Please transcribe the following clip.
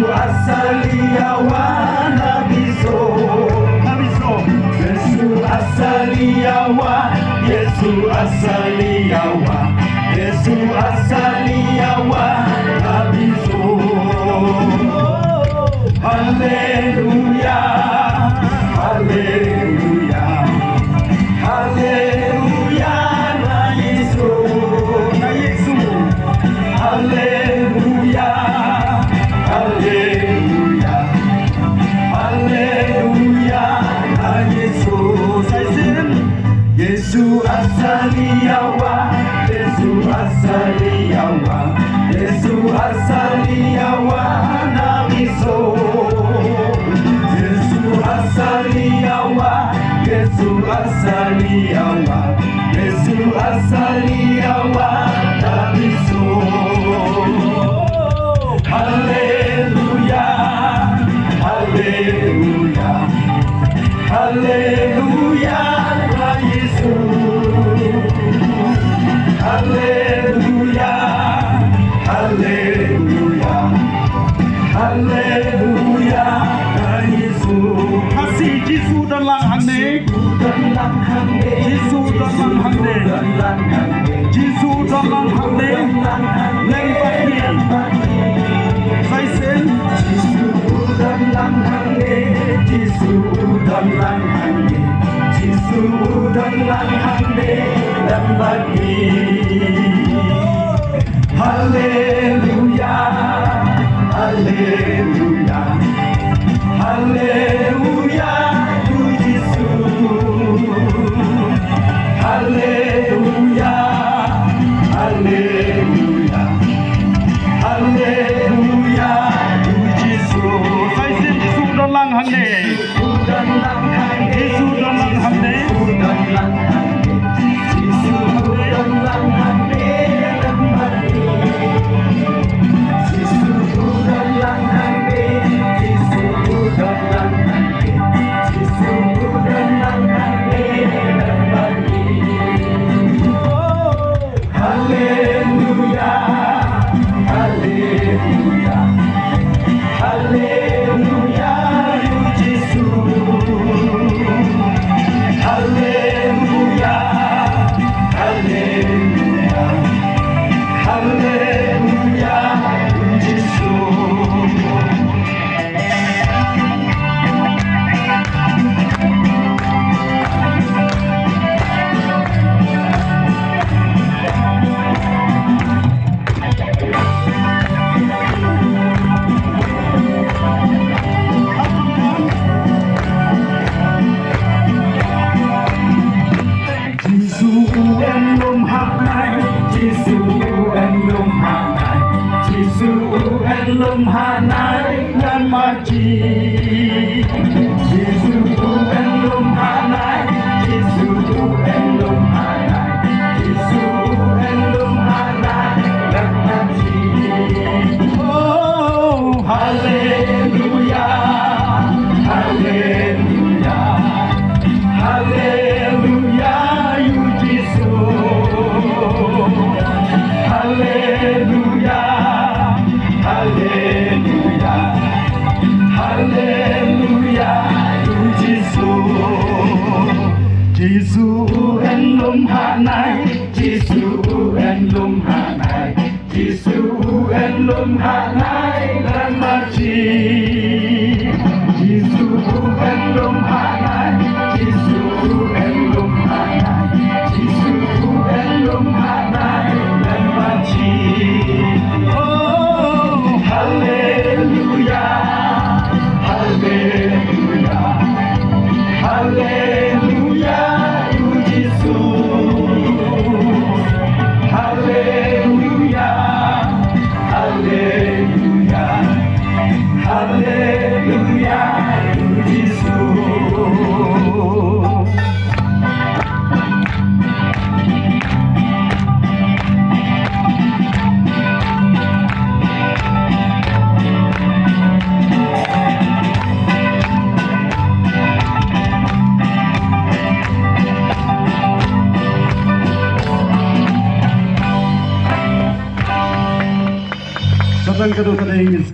asalia wana biso Yesu asalia wa Yesu asalia wa Yesu asalia wana biso Haleluya Haleluya Haleluya na Yesu Haleluya Haleluya Haleluya na Yesu Yesu asalia wa Yesu asalia wa Yesu asalia wa na biso Yesu asalia wa Yesu asalia wa Yesu asalia wa na biso Haleluya Haleluya Haleluya na Yesu Haleluya Haleluya Haleluya na Yesu Kasih Yesus dalam hati Yesus dalam hati Yesus dalam hati Lembati Saya sen Yesus dalam hati Yesus dalam hati Yesus dalam hati lembati Haleluya Haleluya Haleluya Yesus Haleluya Haleluya Haleluya Yesus Saya sen Yesus dalam hati Yesus dalam hati Yesus dalam hati Haleluya Haleluya Haleluya Yesus Haleluya Haleluya Haleluya Yesus lum hanai dan maji Yesus lum hanai Yesus lum hanai Yesus lum hanai dan maji Oh haleluya Haleluya Haleluya Yesus Haleluya Haleluya Haleluya Yesus Yesus lum hanai Yesus lum hanai Yesus lum hanai dan maji Yesus lum hanai Yesus lum hanai Yesus lum hanai dan maji Haleluya Haleluya Haleluya Yesus Haleluya Haleluya Haleluya Yesus Satan kedua